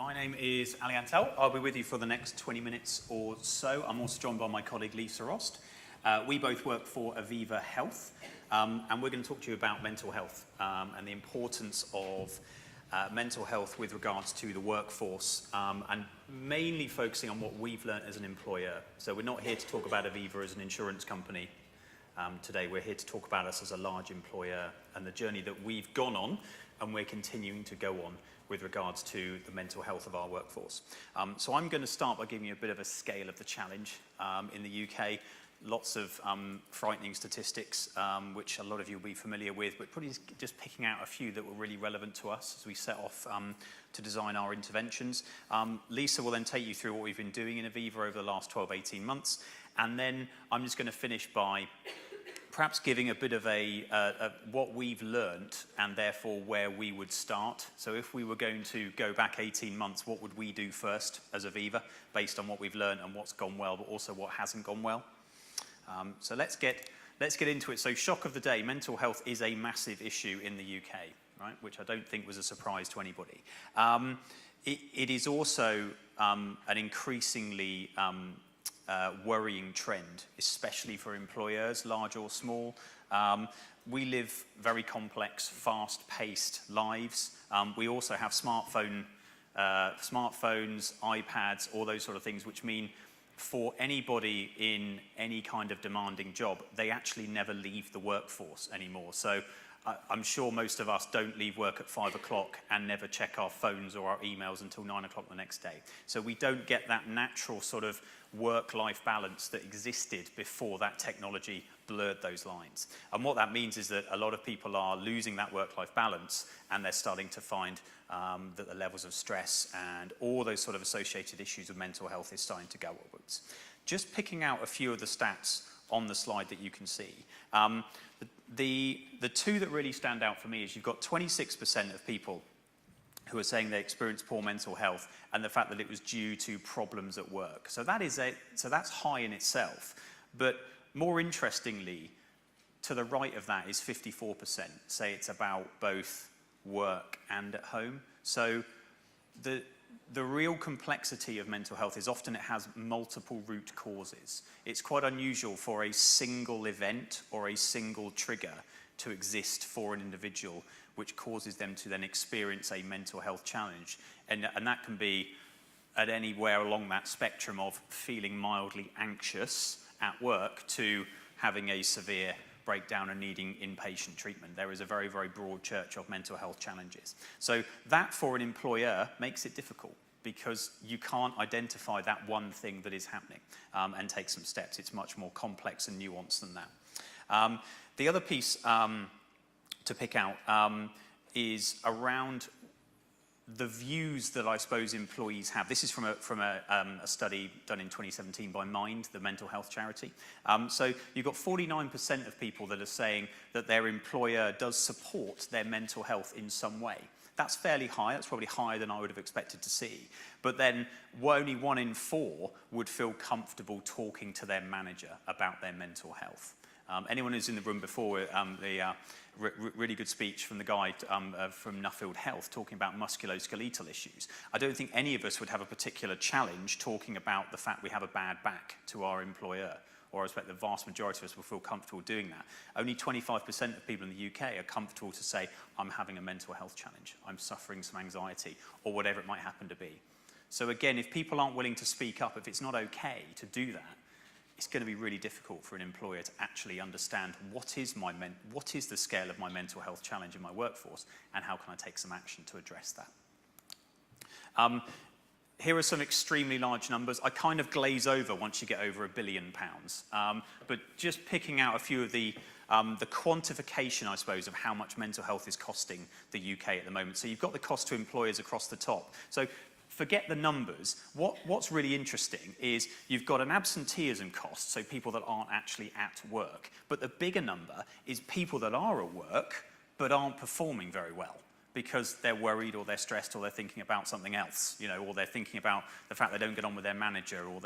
My name is Antell. I'll be with you for the next 20 minutes or so. I'm also joined by my colleague Lisa Rost. We both work for Aviva Health, and we're going to talk to you about mental health and the importance of mental health with regards to the workforce, and mainly focusing on what we've learned as an employer. So we're not here to talk about Aviva as an insurance company today. We're here to talk about us as a large employer and the journey that we've gone on and we're continuing to go on with regards to the mental health of our workforce. So I'm going to start by giving you a bit of a scale of the challenge in the UK. Lots of frightening statistics, which a lot of you will be familiar with, but probably just picking out a few that were really relevant to us as we set off to design our interventions. Lisa will then take you through what we've been doing in Aviva over the last 12-18 months, and then I'm just going to finish by perhaps giving a bit of what we've learnt and therefore where we would start. So if we were going to go back 18 months, what would we do first as Aviva based on what we've learnt and what's gone well, but also what hasn't gone well? So let's get into it. So shock of the day, mental health is a massive issue in the UK, right? Which I don't think was a surprise to anybody. It is also an increasingly worrying trend, especially for employers, large or small. We live very complex, fast-paced lives. We also have smartphones, iPads, all those sort of things, which mean for anybody in any kind of demanding job, they actually never leave the workforce anymore. So I'm sure most of us don't leave work at 5 o'clock and never check our phones or our emails until 9 o'clock the next day. So we don't get that natural sort of work-life balance that existed before that technology blurred those lines. And what that means is that a lot of people are losing that work-life balance, and they're starting to find that the levels of stress and all those sort of associated issues with mental health is starting to go upwards. Just picking out a few of the stats on the slide that you can see. The two that really stand out for me is you've got 26% of people who are saying they experience poor mental health and the fact that it was due to problems at work. So that's high in itself. But more interestingly, to the right of that is 54% say it's about both work and at home. So the real complexity of mental health is often it has multiple root causes. It's quite unusual for a single event or a single trigger to exist for an individual, which causes them to then experience a mental health challenge. And that can be at anywhere along that spectrum of feeling mildly anxious at work to having a severe breakdown and needing inpatient treatment. There is a very, very broad church of mental health challenges. So that for an employer makes it difficult because you can't identify that one thing that is happening and take some steps. It's much more complex and nuanced than that. The other piece to pick out is around the views that I suppose employees have. This is from a study done in 2017 by Mind, the mental health charity. So you've got 49% of people that are saying that their employer does support their mental health in some way. That's fairly high. That's probably higher than I would have expected to see. But then only 1 in 4 would feel comfortable talking to their manager about their mental health. Anyone who's in the room before, the really good speech from the guy from Nuffield Health talking about musculoskeletal issues. I don't think any of us would have a particular challenge talking about the fact we have a bad back to our employer, or I expect the vast majority of us will feel comfortable doing that. Only 25% of people in the UK are comfortable to say, I'm having a mental health challenge, I'm suffering some anxiety, or whatever it might happen to be. So again, if people aren't willing to speak up, if it's not okay to do that, it's going to be really difficult for an employer to actually understand what is the scale of my mental health challenge in my workforce and how can I take some action to address that. Here are some extremely large numbers. I kind of glaze over once you get over £1 billion. But just picking out a few of the quantification, I suppose, of how much mental health is costing the UK at the moment. So you've got the cost to employers across the top. So forget the numbers. What's really interesting is you've got an absenteeism cost, so people that aren't actually at work. But the bigger number is people that are at work but aren't performing very well because they're worried or they're stressed or they're thinking about something else, or they're thinking about the fact they don't get on with their manager or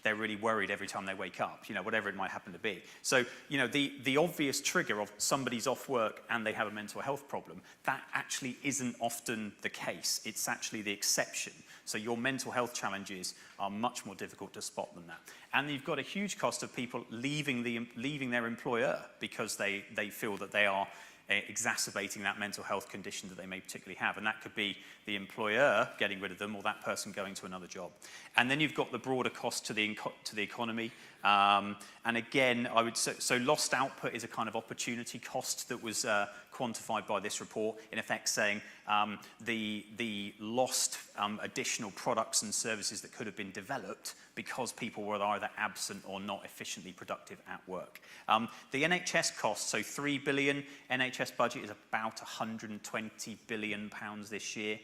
they're really worried every time they wake up, whatever it might happen to be. So, the obvious trigger of somebody's off work and they have a mental health problem, that actually isn't often the case. It's actually the exception. So your mental health challenges are much more difficult to spot than that. And you've got a huge cost of people leaving their employer because they feel that they are exacerbating that mental health condition that they may particularly have. And that could be the employer getting rid of them or that person going to another job. And then you've got the broader cost to the economy. And again, so lost output is a kind of opportunity cost that was quantified by this report, in effect saying the lost additional products and services that could have been developed because people were either absent or not efficiently productive at work. The NHS cost, so £3 billion, NHS budget is about £120 billion this year.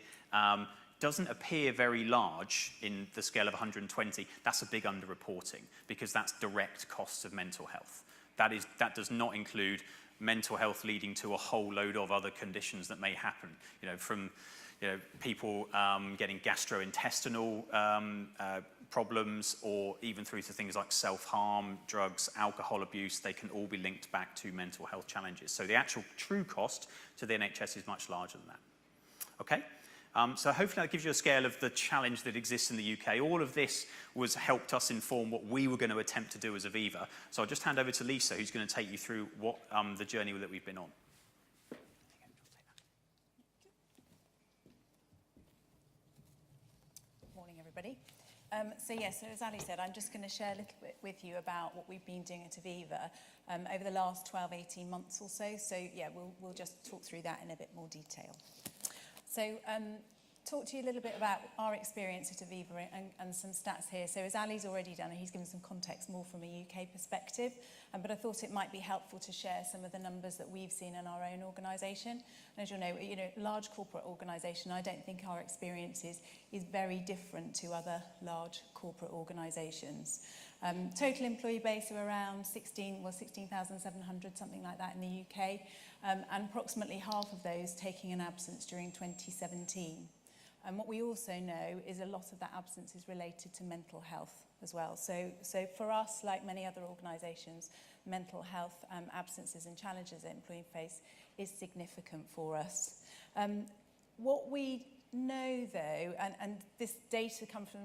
Doesn't appear very large in the scale of 120. That's a big underreporting because that's direct costs of mental health. That does not include mental health leading to a whole load of other conditions that may happen, from people getting gastrointestinal problems, or even through to things like self-harm, drugs, alcohol abuse. They can all be linked back to mental health challenges. So the actual true cost to the NHS is much larger than that. Okay? So hopefully that gives you a scale of the challenge that exists in the UK. All of this helped us inform what we were going to attempt to do as Aviva. So I'll just hand over to Lisa, who's going to take you through what the journey that we've been on. Morning, everybody. So as Ali said, I'm just going to share a little bit with you about what we've been doing at Aviva over the last 12, 18 months or so. So we'll just talk through that in a bit more detail. So talk to you a little bit about our experience at Aviva and some stats here. So as Ali's already done, he's given some context more from a UK perspective, but I thought it might be helpful to share some of the numbers that we've seen in our own organisation. And as you'll know, large corporate organisation, I don't think our experience is very different to other large corporate organisations. Total employee base of around 16,700, something like that in the UK, and approximately half of those taking an absence during 2017. And what we also know is a lot of that absence is related to mental health as well. So for us, like many other organisations, mental health absences and challenges that employees face is significant for us. What we know, though, and this data comes from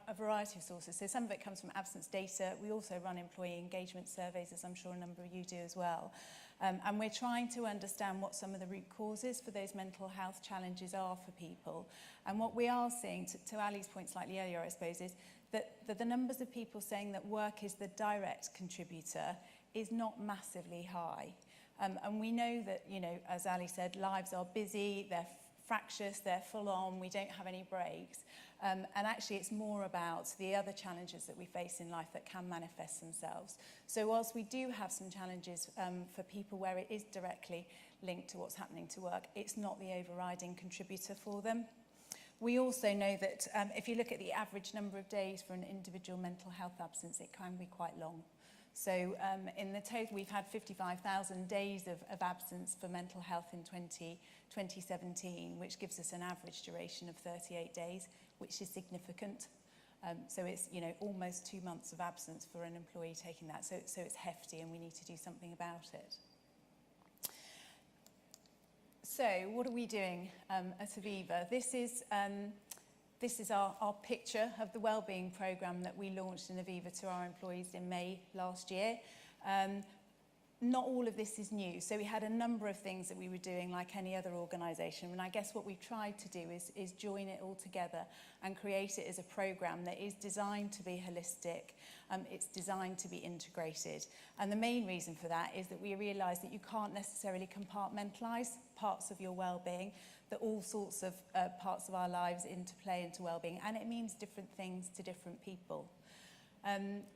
a variety of sources. So some of it comes from absence data. We also run employee engagement surveys, as I'm sure a number of you do as well. And we're trying to understand what some of the root causes for those mental health challenges are for people. And what we are seeing, to Ali's point slightly earlier, I suppose, is that the numbers of people saying that work is the direct contributor is not massively high. And we know that, as Ali said, lives are busy, they're fractious, they're full on, we don't have any breaks. And actually it's more about the other challenges that we face in life that can manifest themselves. So whilst we do have some challenges for people where it is directly linked to what's happening to work, it's not the overriding contributor for them. We also know that if you look at the average number of days for an individual mental health absence, it can be quite long. So in the total, we've had 55,000 days of absence for mental health in 2017, which gives us an average duration of 38 days, which is significant. So it's almost 2 months of absence for an employee taking that. So it's hefty, and we need to do something about it. So what are we doing at Aviva? This is our picture of the wellbeing programme that we launched in Aviva to our employees in May last year. Not all of this is new. So we had a number of things that we were doing like any other organisation. And I guess what we've tried to do is join it all together and create it as a programme that is designed to be holistic. It's designed to be integrated. And the main reason for that is that we realise that you can't necessarily compartmentalise parts of your wellbeing, that all sorts of parts of our lives interplay into wellbeing, and it means different things to different people.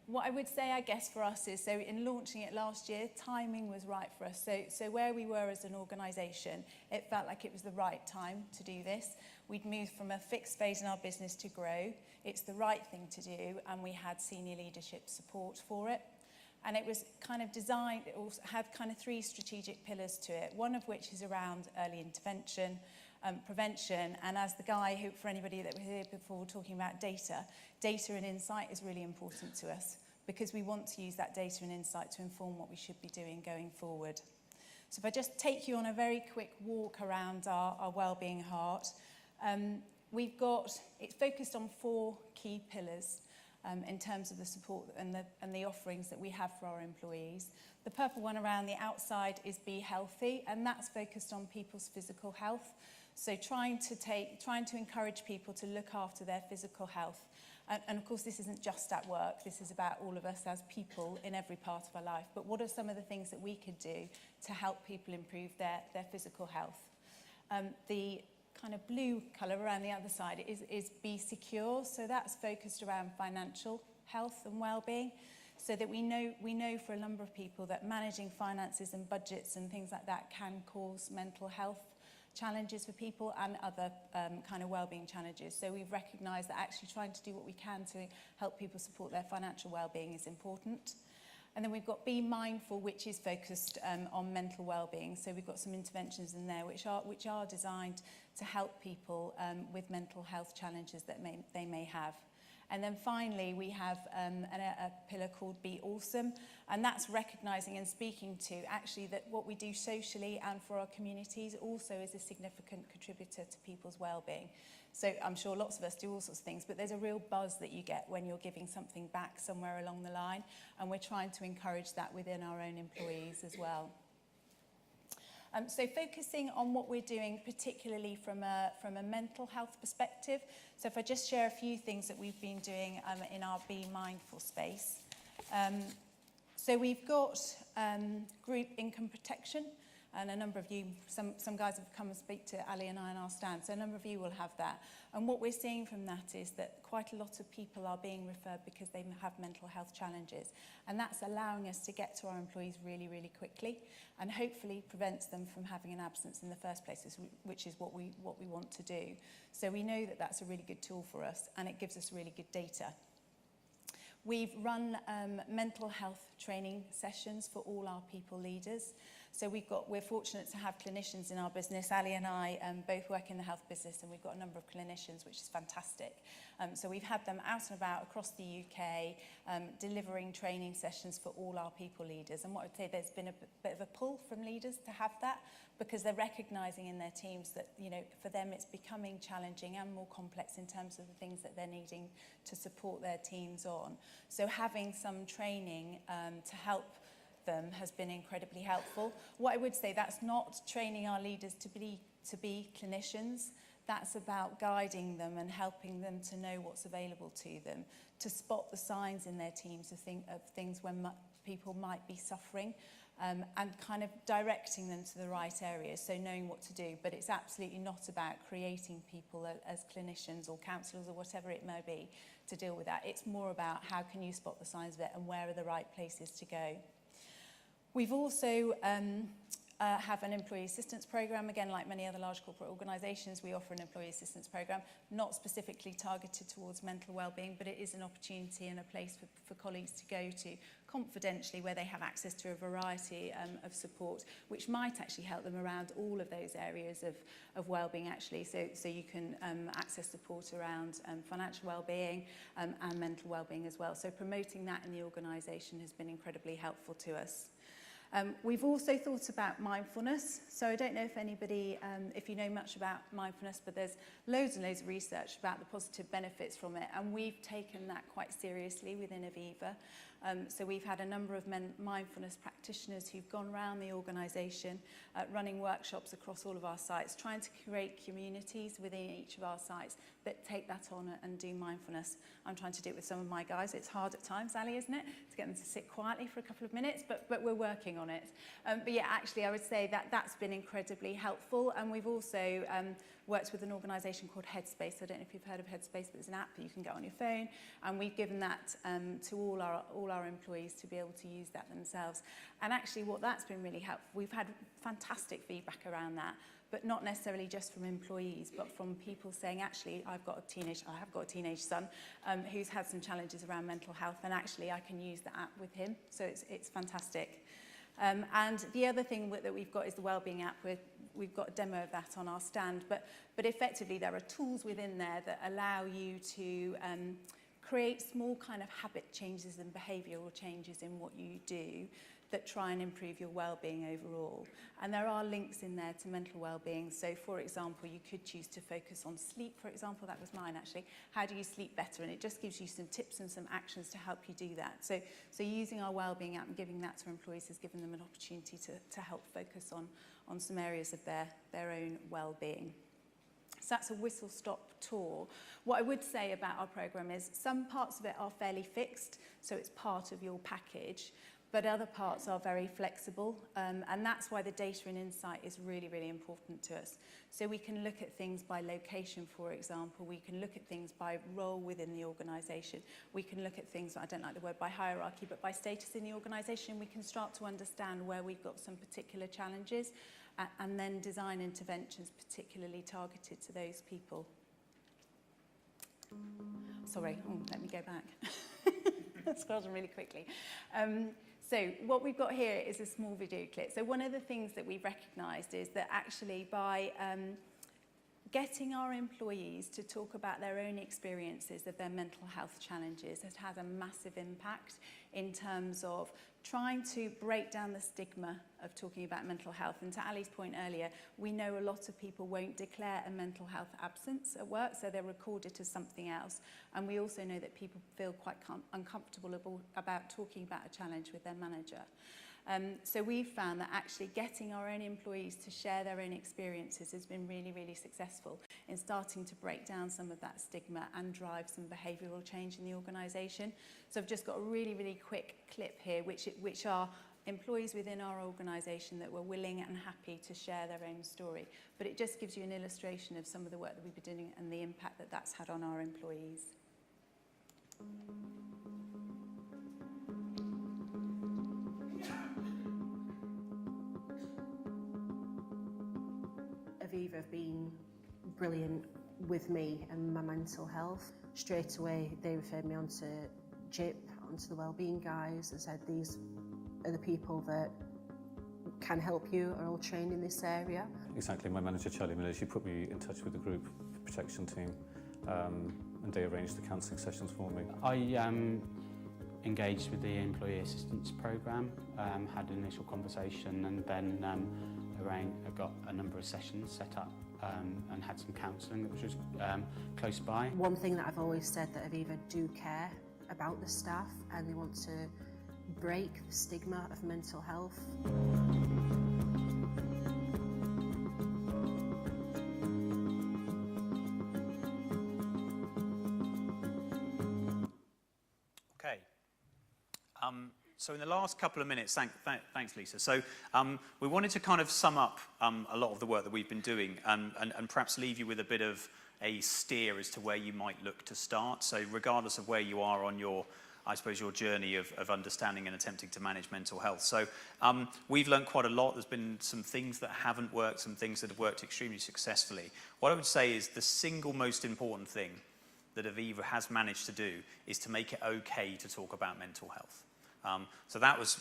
What I would say, I guess, for us is, so in launching it last year, timing was right for us. So where we were as an organisation, it felt like it was the right time to do this. We'd moved from a fixed phase in our business to grow. It's the right thing to do, and we had senior leadership support for it. And it was kind of designed, it also had kind of 3 strategic pillars to it, one of which is around early intervention, prevention. And as the guy who, for anybody that was here before talking about data and insight is really important to us, because we want to use that data and insight to inform what we should be doing going forward. So if I just take you on a very quick walk around our wellbeing heart, it's focused on 4 key pillars in terms of the support and the offerings that we have for our employees. The purple one around the outside is Be Healthy, and that's focused on people's physical health. So trying to encourage people to look after their physical health. And of course, this isn't just at work. This is about all of us as people in every part of our life. But what are some of the things that we could do to help people improve their physical health? The kind of blue colour around the other side is Be Secure. So that's focused around financial health and well-being. So that we know for a number of people that managing finances and budgets and things like that can cause mental health challenges for people and other kind of wellbeing challenges. So we've recognised that actually trying to do what we can to help people support their financial wellbeing is important. And then we've got Be Mindful, which is focused on mental wellbeing. So we've got some interventions in there which are designed to help people with mental health challenges that they may have. And then finally, we have a pillar called Be Awesome, and that's recognising and speaking to actually that what we do socially and for our communities also is a significant contributor to people's well-being. So I'm sure lots of us do all sorts of things, but there's a real buzz that you get when you're giving something back somewhere along the line, and we're trying to encourage that within our own employees as well. So focusing on what we're doing, particularly from a mental health perspective. So if I just share a few things that we've been doing in our Be Mindful space. So we've got group income protection, and a number of you, some guys have come and speak to Ali and I on our stand, so a number of you will have that. And what we're seeing from that is that quite a lot of people are being referred because they have mental health challenges, and that's allowing us to get to our employees really, really quickly, and hopefully prevents them from having an absence in the first place, which is what we want to do. So we know that that's a really good tool for us, and it gives us really good data. We've run mental health training sessions for all our people leaders. So we're fortunate to have clinicians in our business. Ali and I both work in the health business, and we've got a number of clinicians, which is fantastic. So we've had them out and about across the UK, delivering training sessions for all our people leaders. And what I'd say, there's been a bit of a pull from leaders to have that, because they're recognising in their teams that, you know, for them it's becoming challenging and more complex in terms of the things that they're needing to support their teams on. So having some training to help them has been incredibly helpful. What I would say, that's not training our leaders to be clinicians. That's about guiding them and helping them to know what's available to them, to spot the signs in their teams of things when people might be suffering, and kind of directing them to the right areas, so knowing what to do. But it's absolutely not about creating people as clinicians or counsellors or whatever it may be to deal with that. It's more about how can you spot the signs of it and where are the right places to go. We've also have an employee assistance program. Again, like many other large corporate organisations, we offer an employee assistance program, not specifically targeted towards mental wellbeing, but it is an opportunity and a place for colleagues to go to confidentially, where they have access to a variety of support, which might actually help them around all of those areas of wellbeing, actually. So you can access support around financial wellbeing and mental wellbeing as well. So promoting that in the organisation has been incredibly helpful to us. We've also thought about mindfulness. So I don't know if anybody, if you know much about mindfulness, but there's loads and loads of research about the positive benefits from it, and we've taken that quite seriously within Aviva. So we've had a number of mindfulness practitioners who've gone around the organisation, running workshops across all of our sites, trying to create communities within each of our sites that take that on and do mindfulness. I'm trying to do it with some of my guys. It's hard at times, Ali, isn't it, to get them to sit quietly for a couple of minutes, but we're working on it. But yeah, actually, I would say that that's been incredibly helpful. And we've also worked with an organisation called Headspace. I don't know if you've heard of Headspace, but it's an app that you can get on your phone. And we've given that to all our employees to be able to use that themselves. And actually, what that's been really helpful, we've had fantastic feedback around that, but not necessarily just from employees, but from people saying, actually, I have got a teenage son who's had some challenges around mental health, and actually I can use the app with him. So it's fantastic. And the other thing that we've got is the Wellbeing app. we've got a demo of that on our stand, but effectively there are tools within there that allow you to create small kind of habit changes and behavioural changes in what you do that try and improve your well-being overall. And there are links in there to mental well-being. So for example, you could choose to focus on sleep, for example. That was mine actually. How do you sleep better? And it just gives you some tips and some actions to help you do that. So using our wellbeing app and giving that to employees has given them an opportunity to help focus on some areas of their own well-being. So that's a whistle-stop tour. What I would say about our programme is some parts of it are fairly fixed, so it's part of your package, but other parts are very flexible, and that's why the data and insight is really, really important to us. So we can look at things by location, for example. We can look at things by role within the organisation. We can look at things, I don't like the word by hierarchy, but by status in the organisation. We can start to understand where we've got some particular challenges and then design interventions particularly targeted to those people. Sorry, let me go back. Scrolled really quickly. So what we've got here is a small video clip. So one of the things that we've recognised is that actually by getting our employees to talk about their own experiences of their mental health challenges has had a massive impact in terms of trying to break down the stigma of talking about mental health. And to Ali's point earlier, we know a lot of people won't declare a mental health absence at work, so they're recorded as something else. And we also know that people feel quite uncomfortable about talking about a challenge with their manager. So we've found that actually getting our own employees to share their own experiences has been really, really successful in starting to break down some of that stigma and drive some behavioural change in the organisation. So I've just got a really, really quick clip here, which are employees within our organisation that were willing and happy to share their own story. But it just gives you an illustration of some of the work that we've been doing and the impact that that's had on our employees. Aviva have been brilliant with me and my mental health. Straight away they referred me on to Chip, onto the wellbeing guys, and said these are the people that can help you, are all trained in this area. Exactly, my manager Charlie Miller, she put me in touch with the group protection team and they arranged the counselling sessions for me. I engaged with the employee assistance programme, had an initial conversation, and then I got a number of sessions set up and had some counselling which was close by. One thing that I've always said, that Aviva do care about the staff and they want to break the stigma of mental health. Okay. So in the last couple of minutes, thanks Lisa. So we wanted to kind of sum up a lot of the work that we've been doing and perhaps leave you with a bit of a steer as to where you might look to start. So regardless of where you are on your, I suppose, your journey of understanding and attempting to manage mental health. So we've learned quite a lot. There's been some things that haven't worked, some things that have worked extremely successfully. What I would say is the single most important thing that Aviva has managed to do is to make it okay to talk about mental health. So that was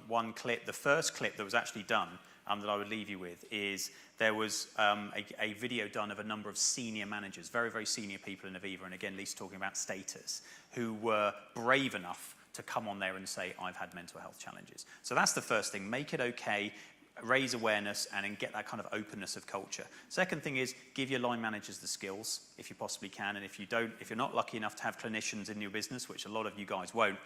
one clip. The first clip that was actually done that I would leave you with is there was a video done of a number of senior managers, very, very senior people in Aviva, and again, Lisa talking about status, who were brave enough to come on there and say, I've had mental health challenges. So that's the first thing, make it okay, raise awareness and then get that kind of openness of culture. Second thing is give your line managers the skills if you possibly can, and if you're not lucky enough to have clinicians in your business, which a lot of you guys won't,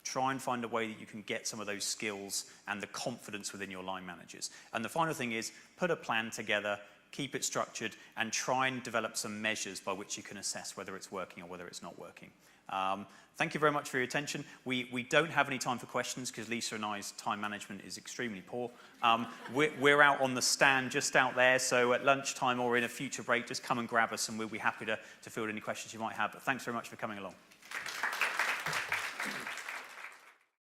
try and find a way that you can get some of those skills and the confidence within your line managers. And the final thing is put a plan together, keep it structured, and try and develop some measures by which you can assess whether it's working or whether it's not working. Thank you very much for your attention. We don't have any time for questions because Lisa and I's time management is extremely poor. We're out on the stand just out there, so at lunchtime or in a future break, just come and grab us and we'll be happy to field any questions you might have. But thanks very much for coming along.